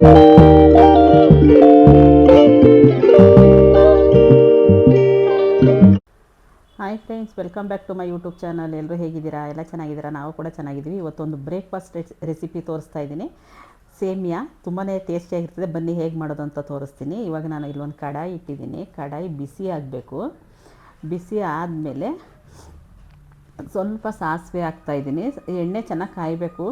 Hi friends, welcome back to my YouTube channel. ಎಲ್ಲರೂ ಹೇಗಿದ್ದೀರಾ? ಎಲ್ಲ ಚೆನ್ನಾಗಿದ್ದೀರಾ? ನಾವು ಕೂಡ ಚೆನ್ನಾಗಿದ್ದೀವಿ. ಇವತ್ತೊಂದು ಬ್ರೇಕ್ಫಾಸ್ಟ್ ರೆಸಿಪಿ ತೋರಿಸ್ತಾ ಇದ್ದೀನಿ. ಸೇಮಿಯಾ ತುಂಬಾ ಟೇಸ್ಟಿಯಾಗಿರ್ತದೆ. ಬನ್ನಿ ಹೇಗೆ ಮಾಡೋದು ಅಂತ ತೋರಿಸ್ತೀನಿ. ಇವಾಗ ನಾನು ಇಲ್ಲೊಂದು ಕಡಾಯಿ ಇಟ್ಟಿದ್ದೀನಿ. ಕಡಾಯಿ ಬಿಸಿ ಆಗಬೇಕು. ಬಿಸಿ ಆದಮೇಲೆ ಸ್ವಲ್ಪ ಸಾಸಿವೆ ಹಾಕ್ತಾಯಿದ್ದೀನಿ. ಎಣ್ಣೆ ಚೆನ್ನಾಗಿ ಕಾಯಬೇಕು.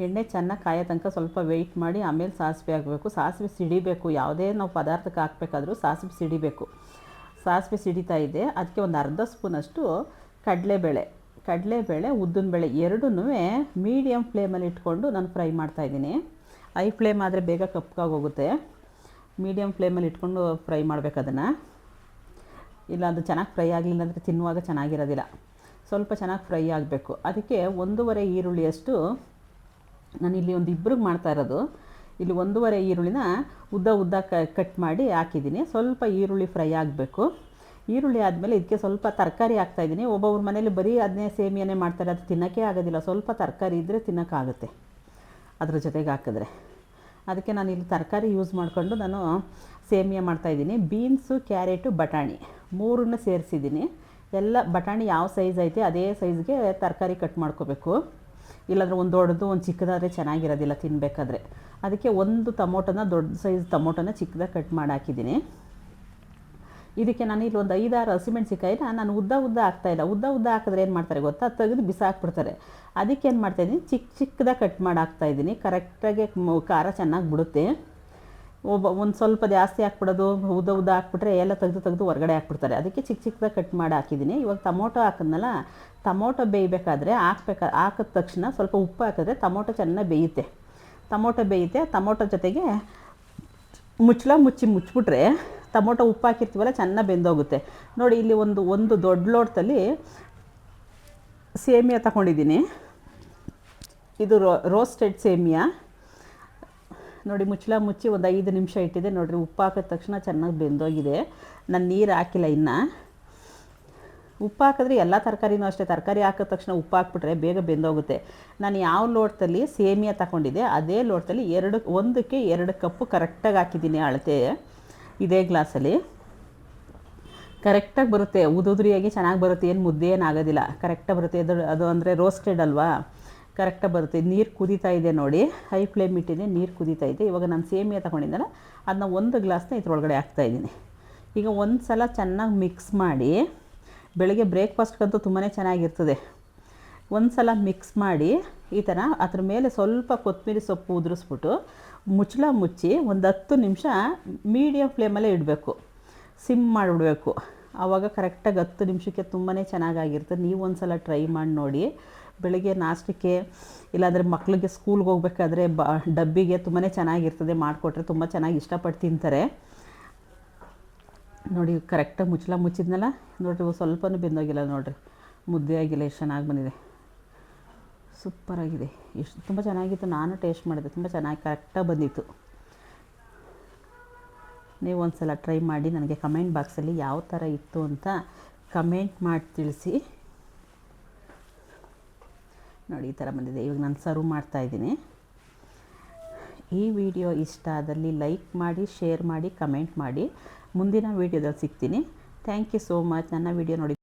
ಎಣ್ಣೆ ಚೆನ್ನಾಗಿ ಕಾಯೋ ತನಕ ಸ್ವಲ್ಪ ವೆಯ್ಟ್ ಮಾಡಿ ಆಮೇಲೆ ಸಾಸಿವೆ ಹಾಕಬೇಕು. ಸಾಸಿವೆ ಸಿಡಿಬೇಕು. ಯಾವುದೇ ನಾವು ಪದಾರ್ಥಕ್ಕೆ ಹಾಕಬೇಕಾದ್ರೂ ಸಾಸಿವೆ ಸಿಡಿಬೇಕು. ಸಾಸಿವೆ ಸಿಡಿತಾ ಇದೆ. ಅದಕ್ಕೆ ಒಂದು ಅರ್ಧ ಸ್ಪೂನಷ್ಟು ಕಡಲೆಬೇಳೆ, ಉದ್ದಿನಬೇಳೆ ಎರಡನ್ನೂ ಮೀಡಿಯಮ್ ಫ್ಲೇಮಲ್ಲಿ ಇಟ್ಕೊಂಡು ನಾನು ಫ್ರೈ ಮಾಡ್ತಾಯಿದ್ದೀನಿ. ಹೈ ಫ್ಲೇಮ್ ಆದರೆ ಬೇಗ ಕಪ್ಪಾಗೋಗುತ್ತೆ. ಮೀಡಿಯಮ್ ಫ್ಲೇಮಲ್ಲಿ ಇಟ್ಕೊಂಡು ಫ್ರೈ ಮಾಡಬೇಕು ಅದನ್ನು. ಇಲ್ಲ ಅದು ಚೆನ್ನಾಗಿ ಫ್ರೈ ಆಗಲಿಲ್ಲ ಅಂದರೆ ತಿನ್ನುವಾಗ ಚೆನ್ನಾಗಿರೋದಿಲ್ಲ. ಸ್ವಲ್ಪ ಚೆನ್ನಾಗಿ ಫ್ರೈ ಆಗಬೇಕು. ಅದಕ್ಕೆ 1.5 ಈರುಳ್ಳಿಯಷ್ಟು ನಾನಿಲ್ಲಿ ಒಂದು ಇಬ್ಬರಿಗೆ ಮಾಡ್ತಾ ಇರೋದು. ಇಲ್ಲಿ 1.5 ಈರುಳ್ಳಿನ ಉದ್ದ ಕಟ್ ಮಾಡಿ ಹಾಕಿದ್ದೀನಿ. ಸ್ವಲ್ಪ ಈರುಳ್ಳಿ ಫ್ರೈ ಆಗಬೇಕು. ಈರುಳ್ಳಿ ಆದಮೇಲೆ ಇದಕ್ಕೆ ಸ್ವಲ್ಪ ತರಕಾರಿ ಹಾಕ್ತಾಯಿದ್ದೀನಿ. ಒಬ್ಬೊಬ್ರ ಮನೇಲಿ ಬರೀ ಅದನ್ನೇ ಸೇಮಿಯಾನೇ ಮಾಡ್ತಾರೆ, ಅದು ತಿನ್ನೋಕ್ಕೆ ಆಗೋದಿಲ್ಲ. ಸ್ವಲ್ಪ ತರಕಾರಿ ಇದ್ದರೆ ತಿನ್ನೋಕ್ಕಾಗುತ್ತೆ ಅದ್ರ ಜೊತೆಗೆ ಹಾಕಿದ್ರೆ. ಅದಕ್ಕೆ ನಾನು ಇಲ್ಲಿ ತರಕಾರಿ ಯೂಸ್ ಮಾಡಿಕೊಂಡು ನಾನು ಸೇಮಿಯಾ ಮಾಡ್ತಾಯಿದ್ದೀನಿ. ಬೀನ್ಸು, ಕ್ಯಾರೆಟು, ಬಟಾಣಿ ಮೂರನ್ನು ಸೇರಿಸಿದ್ದೀನಿ. ಎಲ್ಲ ಬಟಾಣಿ ಯಾವ ಸೈಜ್ ಐತೆ ಅದೇ ಸೈಜ್ಗೆ ತರಕಾರಿ ಕಟ್ ಮಾಡ್ಕೋಬೇಕು. ಇಲ್ಲಾಂದರೆ ಒಂದು ದೊಡ್ಡದು ಒಂದು ಚಿಕ್ಕದಾದರೆ ಚೆನ್ನಾಗಿರೋದಿಲ್ಲ ತಿನ್ನಬೇಕಾದ್ರೆ. ಅದಕ್ಕೆ ಒಂದು ಟೊಮೊಟೊನ, ದೊಡ್ಡ ಸೈಜ್ ಟೊಮೊಟೊನ ಚಿಕ್ಕದಾಗಿ ಕಟ್ ಮಾಡಿ ಹಾಕಿದ್ದೀನಿ. ಇದಕ್ಕೆ ನಾನು ಇಲ್ಲಿ ಒಂದು 5-6 ಹಸಿಮೆಣ್ಸಿಕಾಯಿನ ನಾನು ಉದ್ದ ಹಾಕ್ತಾಯಿಲ್ಲ. ಉದ್ದ ಹಾಕಿದ್ರೆ ಏನು ಮಾಡ್ತಾರೆ ಗೊತ್ತಾ? ತೆಗೆದು ಬಿಸಾಕ್ಬಿಡ್ತಾರೆ. ಅದಕ್ಕೆ ಏನು ಮಾಡ್ತಾಯಿದ್ದೀನಿ, ಚಿಕ್ಕದಾಗಿ ಕಟ್ ಮಾಡಿ ಹಾಕ್ತಾಯಿದ್ದೀನಿ. ಕರೆಕ್ಟಾಗಿ ಖಾರ ಚೆನ್ನಾಗಿ ಬಿಡುತ್ತೆ. ಒಂದು ಸ್ವಲ್ಪ ಜಾಸ್ತಿ ಹಾಕ್ಬಿಡೋದು, ಉದ್ದ ಹಾಕ್ಬಿಟ್ರೆ ಎಲ್ಲ ತೆಗೆದು ಹೊರಗಡೆ ಹಾಕ್ಬಿಡ್ತಾರೆ. ಅದಕ್ಕೆ ಚಿಕ್ಕದಾಗಿ ಕಟ್ ಮಾಡಿ ಹಾಕಿದ್ದೀನಿ. ಇವಾಗ ಟೊಮೊಟೊ ಹಾಕಿದ್ನಲ್ಲ, ಟೊಮೊಟೊ ಬೇಯಬೇಕಾದ್ರೆ ಹಾಕಿದ ತಕ್ಷಣ ಸ್ವಲ್ಪ ಉಪ್ಪು ಹಾಕಿದ್ರೆ ಟೊಮೊಟೊ ಚೆನ್ನಾಗಿ ಬೇಯುತ್ತೆ. ಟೊಮೊಟೊ ಜೊತೆಗೆ ಮುಚ್ಚಿಬಿಟ್ರೆ ಟೊಮೊಟೊ ಉಪ್ಪು ಹಾಕಿರ್ತೀವಲ್ಲ ಚೆನ್ನಾಗಿ ಬೆಂದೋಗುತ್ತೆ. ನೋಡಿ, ಇಲ್ಲಿ ಒಂದು ದೊಡ್ಡ ಲೋಟದಲ್ಲಿ ಸೇಮಿಯಾ ತಗೊಂಡಿದ್ದೀನಿ. ಇದು ರೋಸ್ಟೆಡ್ ಸೇಮಿಯಾ. ನೋಡಿ, ಮುಚ್ಚಿ ಒಂದು 5 ನಿಮಿಷ ಇಟ್ಟಿದೆ. ನೋಡಿರಿ, ಉಪ್ಪು ಹಾಕಿದ ತಕ್ಷಣ ಚೆನ್ನಾಗಿ ಬೆಂದೋಗಿದೆ. ನಾನು ನೀರು ಹಾಕಿಲ್ಲ ಇನ್ನು. ಉಪ್ಪು ಹಾಕಿದ್ರೆ ಎಲ್ಲ ತರಕಾರಿನೂ ಅಷ್ಟೇ, ತರಕಾರಿ ಹಾಕಿದ ತಕ್ಷಣ ಉಪ್ಪು ಹಾಕ್ಬಿಟ್ರೆ ಬೇಗ ಬೆಂದೋಗುತ್ತೆ. ನಾನು ಯಾವ ಲೋಟದಲ್ಲಿ ಸೇಮಿಯಾ ತಗೊಂಡಿದ್ದೆ ಅದೇ ಲೋಟದಲ್ಲಿ 2 ಕಪ್ಪು ಕರೆಕ್ಟಾಗಿ ಹಾಕಿದ್ದೀನಿ. ಅಳತೆ ಇದೇ ಗ್ಲಾಸಲ್ಲಿ ಕರೆಕ್ಟಾಗಿ ಬರುತ್ತೆ. ಉದುರಿಯಾಗಿ ಚೆನ್ನಾಗಿ ಬರುತ್ತೆ. ಏನು ಮುದ್ದೆ ಏನಾಗೋದಿಲ್ಲ, ಕರೆಕ್ಟಾಗಿ ಬರುತ್ತೆ. ಅದು ಅಂದರೆ ರೋಸ್ಟೆಡ್ ಅಲ್ವಾ, ಕರೆಕ್ಟಾಗಿ ಬರುತ್ತೆ. ನೀರು ಕುದೀತಾ ಇದೆ ನೋಡಿ, ಹೈ ಫ್ಲೇಮ್ ಇಟ್ಟಿದೆ, ನೀರು ಕುದೀತಾ ಇದೆ. ಇವಾಗ ನಾನು ಸೇಮಿಯಾ ತಗೊಂಡಿದ್ದಲ್ಲ ಅದನ್ನ 1 ಗ್ಲಾಸ್ನ ಇದ್ರೊಳಗಡೆ ಹಾಕ್ತಾಯಿದ್ದೀನಿ. ಈಗ ಒಂದು ಸಲ ಚೆನ್ನಾಗಿ ಮಿಕ್ಸ್ ಮಾಡಿ, ಬೆಳಗ್ಗೆ ಬ್ರೇಕ್ಫಾಸ್ಟ್ಗಂತೂ ತುಂಬಾ ಚೆನ್ನಾಗಿರ್ತದೆ. ಒಂದು ಸಲ ಮಿಕ್ಸ್ ಮಾಡಿ ಈ ಥರ ಅದ್ರ ಮೇಲೆ ಸ್ವಲ್ಪ ಕೊತ್ತಂಬರಿ ಸೊಪ್ಪು ಉದುರಿಸ್ಬಿಟ್ಟು ಮುಚ್ಚಿ ಒಂದು 10 ನಿಮಿಷ ಮೀಡಿಯಮ್ ಫ್ಲೇಮಲ್ಲೇ ಇಡಬೇಕು. ಸಿಮ್ ಮಾಡಿಬಿಡಬೇಕು. ಆವಾಗ ಕರೆಕ್ಟಾಗಿ 10 ನಿಮಿಷಕ್ಕೆ ತುಂಬಾ ಚೆನ್ನಾಗಾಗಿರ್ತದೆ. ನೀವು ಒಂದು ಸಲ ಟ್ರೈ ಮಾಡಿ ನೋಡಿ. ಬೆಳಗ್ಗೆ ನಾಷ್ಟಕ್ಕೆ ಇಲ್ಲಾಂದರೆ ಮಕ್ಕಳಿಗೆ ಸ್ಕೂಲ್ಗೆ ಹೋಗ್ಬೇಕಾದ್ರೆ ಡಬ್ಬಿಗೆ ತುಂಬಾ ಚೆನ್ನಾಗಿರ್ತದೆ. ಮಾಡಿಕೊಟ್ರೆ ತುಂಬ ಚೆನ್ನಾಗಿ ಇಷ್ಟಪಟ್ಟು ತಿಂತಾರೆ. ನೋಡಿ, ಕರೆಕ್ಟಾಗಿ ಮುಚ್ಚಿದ್ನಲ್ಲ, ನೋಡಿರಿ ಸ್ವಲ್ಪನೂ ಬೆಂದೋಗಿಲ್ಲ. ನೋಡಿರಿ, ಮುದ್ದೆ ಆಗಿಲ್ಲ, ಎಷ್ಟು ಚೆನ್ನಾಗಿ ಬಂದಿದೆ. ಸೂಪರಾಗಿದೆ. ತುಂಬ ಚೆನ್ನಾಗಿತ್ತು. ನಾನು ಟೇಸ್ಟ್ ಮಾಡಿದೆ, ತುಂಬ ಚೆನ್ನಾಗಿ ಕರೆಕ್ಟಾಗಿ ಬಂದಿತ್ತು. ನೀವು ಒಂದು ಸಲ ಟ್ರೈ ಮಾಡಿ ನನಗೆ ಕಮೆಂಟ್ ಬಾಕ್ಸಲ್ಲಿ ಯಾವ ಥರ ಇತ್ತು ಅಂತ ಕಮೆಂಟ್ ಮಾಡಿ ತಿಳಿಸಿ. ನೋಡಿ, ಈ ಥರ ಬಂದಿದೆ. ಇವಾಗ ನಾನು ಸರ್ವ್ ಮಾಡ್ತಾಯಿದ್ದೀನಿ. ಈ ವಿಡಿಯೋ ಇಷ್ಟ ಆದಲ್ಲಿ ಲೈಕ್ ಮಾಡಿ, ಶೇರ್ ಮಾಡಿ, ಕಮೆಂಟ್ ಮಾಡಿ. ಮುಂದಿನ ವೀಡಿಯೋದಲ್ಲಿ ಸಿಗ್ತೀನಿ. Thank you so much. ನನ್ನ ವಿಡಿಯೋ ನೋಡಿ